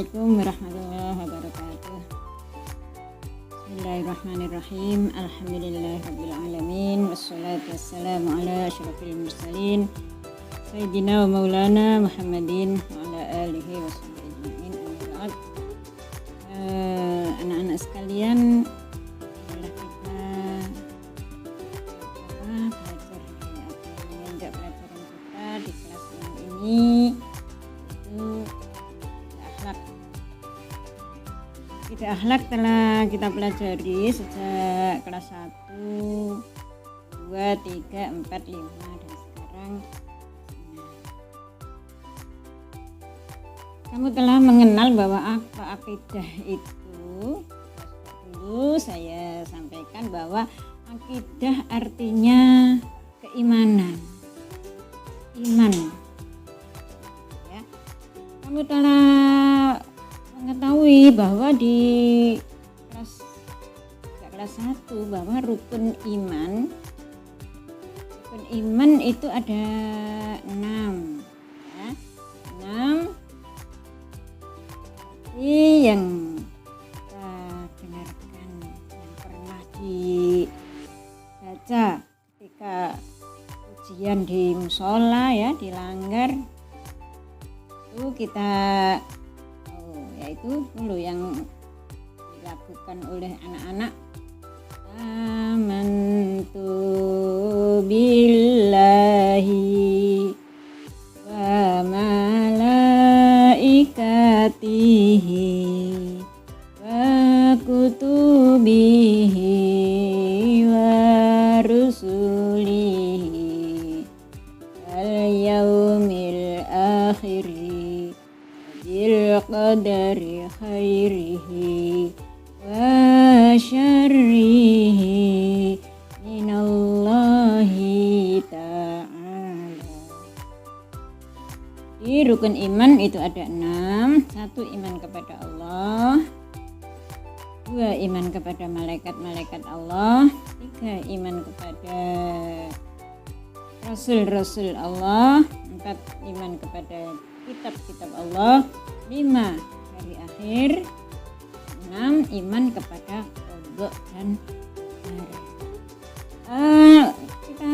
Assalamualaikum warahmatullahi wabarakatuh. Bismillahirrahmanirrahim. Alhamdulillahirrabbilalamin. Wassalatu wassalamu ala asyrafil mursalin Sayyidina wa maulana Muhammadin wa ala alihi wa sahbihi ajma'in. Amma ba'd. Anak-anak sekalian, adalah kita belajar menginjak pelajaran kita di kelas 6 ini, yaitu akhlak. Kita akhlak telah kita pelajari sejak kelas 1, 2, 3, 4, 5 dan sekarang kamu telah mengenal bahwa apa akidah itu. Dulu saya sampaikan bahwa akidah artinya keimanan, iman. Ya. Kamu telah mengetahui bahwa di kelas 1 bahwa rukun iman itu ada 6 ya. 6 yang kita dengarkan, yang pernah dibaca ketika ujian di musola ya, dilanggar itu kita yaitu dulu yang dilakukan oleh anak-anak. Amantu billahi wa malaikatihi wa kutubihi wa rusulihi wal yaumil akhiri bil qadari khairihi wa syarrihi minallahi ta'ala. Di rukun iman itu ada 6. 1 iman kepada Allah, 2 iman kepada malaikat-malaikat Allah, 3 iman kepada rasul-rasul Allah, 4 iman kepada kitab-kitab Allah, 5 hari akhir, 6 iman kepada qada dan qadar. Kita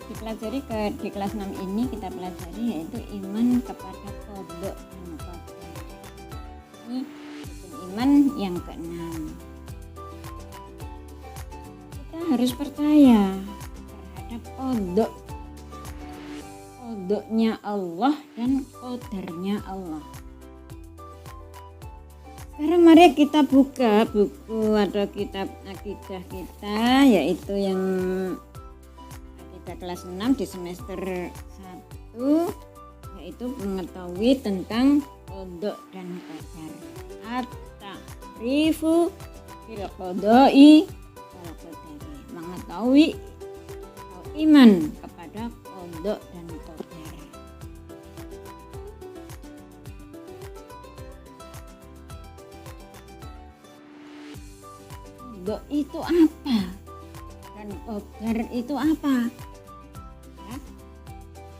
dipelajari di kelas 6 ini kita pelajari yaitu iman kepada qada dan qadar. Ini iman yang ke-6. Kita harus percaya terhadap qadanya Allah dan qadarnya Allah. Sekarang mari kita buka buku atau kitab akidah kita, yaitu yang akidah kelas 6 di semester 1, yaitu mengetahui tentang qada dan qadar. At-ta'rifu fil qada'i wal qadari. Mengetahui iman kepada qada dan qadar. Qada itu apa dan qadar itu apa ya?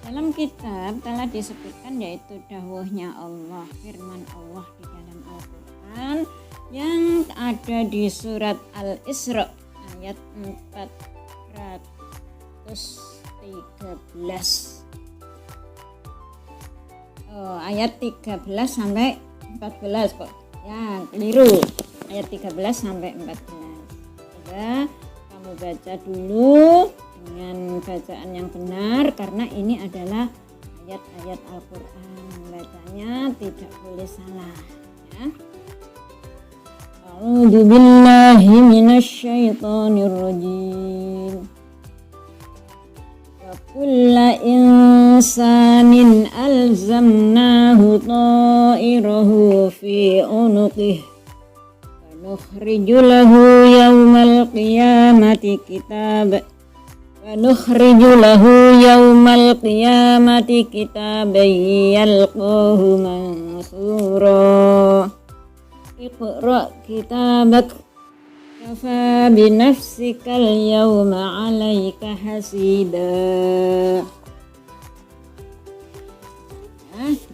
Dalam kitab telah disebutkan yaitu dawuhnya Allah, firman Allah di dalam Al-Quran yang ada di surat Al-Isra ayat 413 ayat 13 sampai 14 kok ya, keliru, ayat 13 sampai 14. Coba kamu baca dulu dengan bacaan yang benar, karena ini adalah ayat-ayat Al-Quran. Bacanya tidak boleh salah ya. A'udzu billahi minasyaitonir rajim. Wa kullu insanin alzamnahu ta'irahu fi unuqihi nukhriju lahu yaumal qiyamati kitab wa nukhriju lahu yaumal qiyamati kitaban yalqahu mansura. Iqra kitabak kafa binafsikal yawma 'alaika hasiba.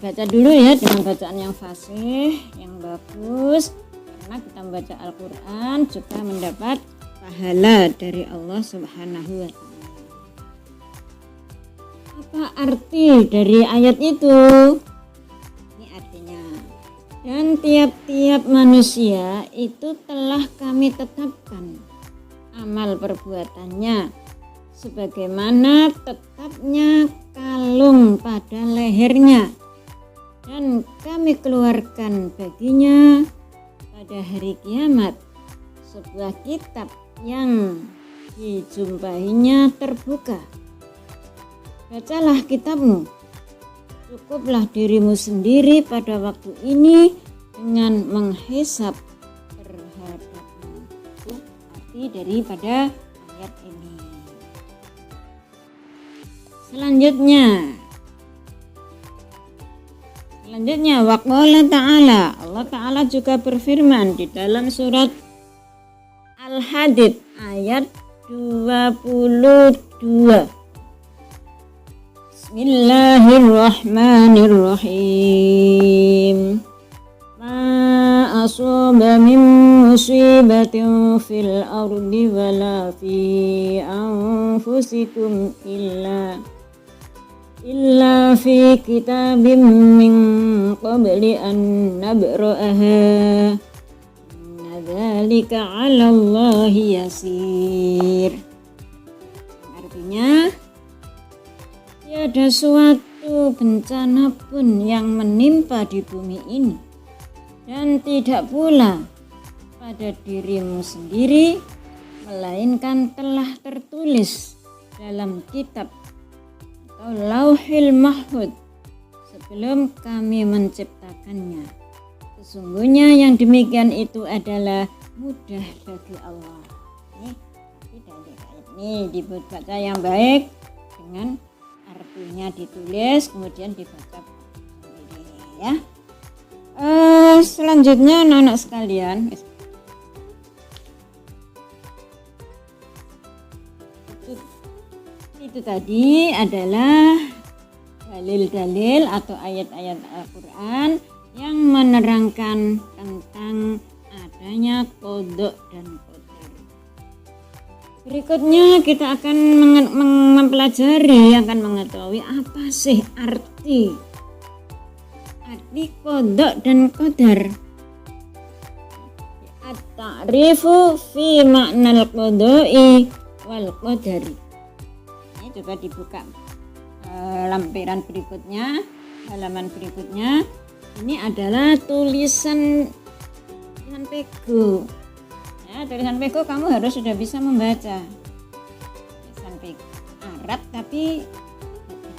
dibaca dulu ya dengan bacaan yang fasih, yang bagus, karena kita membaca Al-Quran juga mendapat pahala dari Allah Subhanahu wa Ta'ala. Apa arti dari ayat itu? Ini artinya, dan tiap-tiap manusia itu telah kami tetapkan amal perbuatannya sebagaimana tetapnya kalung pada lehernya, dan kami keluarkan baginya pada hari kiamat sebuah kitab yang dijumpainya terbuka. Bacalah kitabmu, cukuplah dirimu sendiri pada waktu ini dengan menghisap terhadapmu. Itu arti daripada ayat ini. Selanjutnya waqala ta'ala, Allah Ta'ala juga berfirman di dalam surat Al-Hadid ayat 22. Bismillahirrahmanirrahim. Ma asaba min musibatin fil ardi wala fi anfusikum illa fi kitabim min qabli an nabra'aha inna dzalika 'ala Allahi yasir. Artinya, tiada suatu bencana pun yang menimpa di bumi ini, dan tidak pula pada dirimu sendiri, melainkan telah tertulis dalam kitab atau Lauhil Mahfuz sebelum kami menciptakannya. Sesungguhnya yang demikian itu adalah mudah bagi Allah. Ini dari ayat ini dibaca yang baik dengan artinya ditulis kemudian dibaca sendiri ya. Selanjutnya anak-anak sekalian, itu tadi adalah dalil-dalil atau ayat-ayat Al-Quran yang menerangkan tentang adanya qada dan qadar. Berikutnya kita akan mempelajari, akan mengetahui apa sih arti qada dan qadar. At-ta'rifu fi ma'nal qada'i wal qadari. Coba dibuka lampiran berikutnya, halaman berikutnya. Ini adalah tulisan pego. Ya, tulisan pego kamu harus sudah bisa membaca. Tulisan pego Arab tapi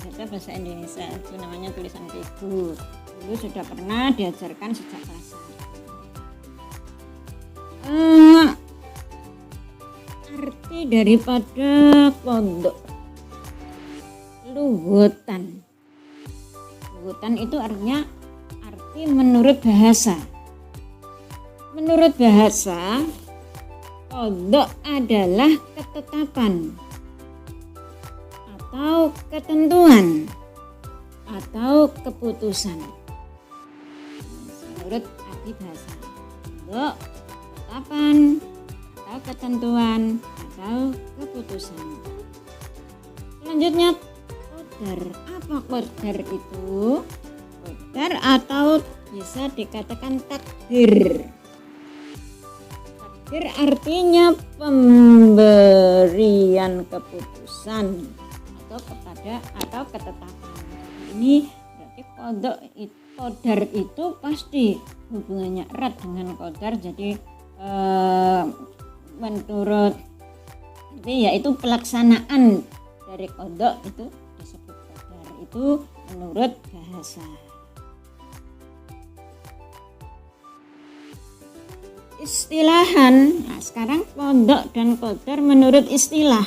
baca bahasa Indonesia, itu namanya tulisan pego. Dulu sudah pernah diajarkan sejak kelas 1. Arti daripada qada. Luhutan itu artinya arti menurut bahasa. Menurut bahasa, qada adalah ketetapan atau ketentuan atau keputusan. Menurut arti bahasa, qada ketetapan atau ketentuan atau keputusan. Selanjutnya qadar. Apa qadar itu? Qadar atau bisa dikatakan takdir. Takdir artinya pemberian keputusan atau ketetapan. Ini berarti qadar itu pasti hubungannya erat dengan qadar. Jadi menurut yaitu pelaksanaan dari qada itu disebut qadar, itu menurut bahasa. Istilahan, nah sekarang qada dan qadar menurut istilah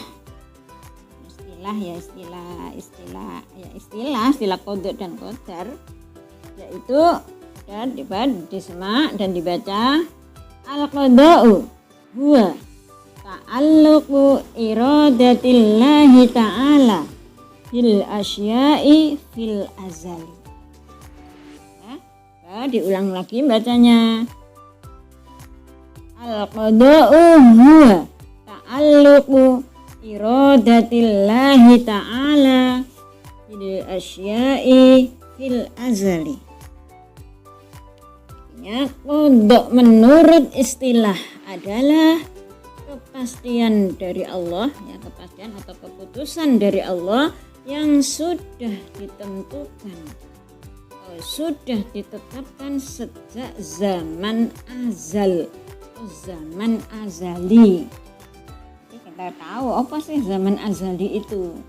qada dan qadar, yaitu dan disimak dan dibaca al-qada'u huwa ta'alluqu iradatillahi ta'ala fil asya'i fil azali. Diulang lagi bacanya. Al-qada'u huwa ta'alluqu iradatillahi ta'ala bil asya'i fil azali. Qada menurut istilah adalah kepastian dari Allah, ya, kepastian atau keputusan dari Allah yang sudah ditentukan, sudah ditetapkan sejak zaman azal, zaman azali. Jadi kita tahu apa sih zaman azali itu.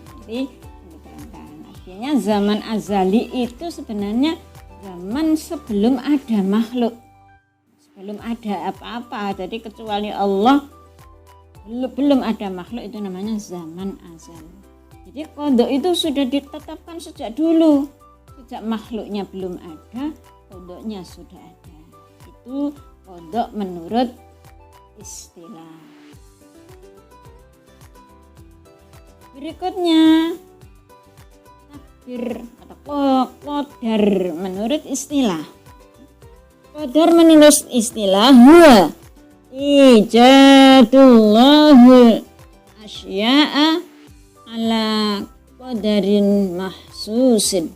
Nanti diterangkan. Artinya zaman azali itu sebenarnya zaman sebelum ada makhluk, sebelum ada apa-apa. Jadi kecuali Allah belum ada makhluk, itu namanya zaman azal. Jadi qada itu sudah ditetapkan sejak dulu, sejak makhluknya belum ada, qadanya sudah ada. Itu qada menurut istilah. Berikutnya takdir atau qadar menurut istilah. Qadar menurut istilah huwa ijadullahul asya'a ala qadarin mahsusin.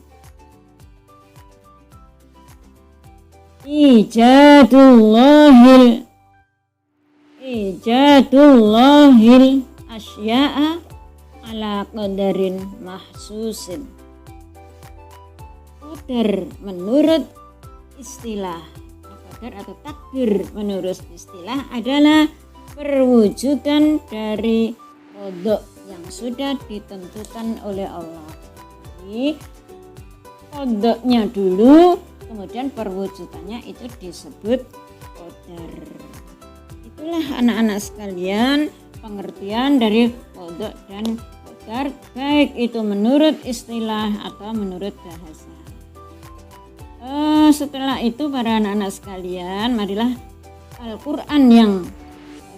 Ijadullahil asya'a ala qadarin mahsusin. Qadar menurut istilah, qadar atau takdir menurut istilah adalah perwujudan dari qada yang sudah ditentukan oleh Allah. Jadi qadanya dulu, kemudian perwujudannya itu disebut qadar. Itulah anak-anak sekalian pengertian dari qada dan qadar, baik itu menurut istilah atau menurut bahasa. Setelah itu para anak-anak sekalian, marilah Al-Quran yang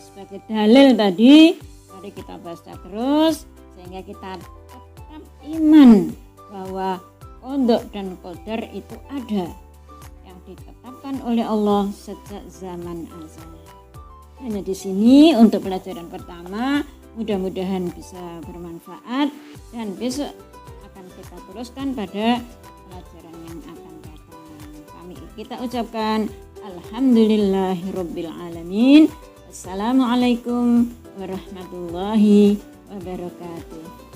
sebagai dalil tadi, mari kita baca terus sehingga kita tetap iman bahwa qada dan qadar itu ada, yang ditetapkan oleh Allah sejak zaman azal. Hanya di sini untuk pelajaran pertama, mudah-mudahan bisa bermanfaat dan besok akan kita teruskan pada pelajaran yang akan datang. Kita ucapkan alhamdulillahirabbil alamin. Assalamualaikum warahmatullahi wabarakatuh.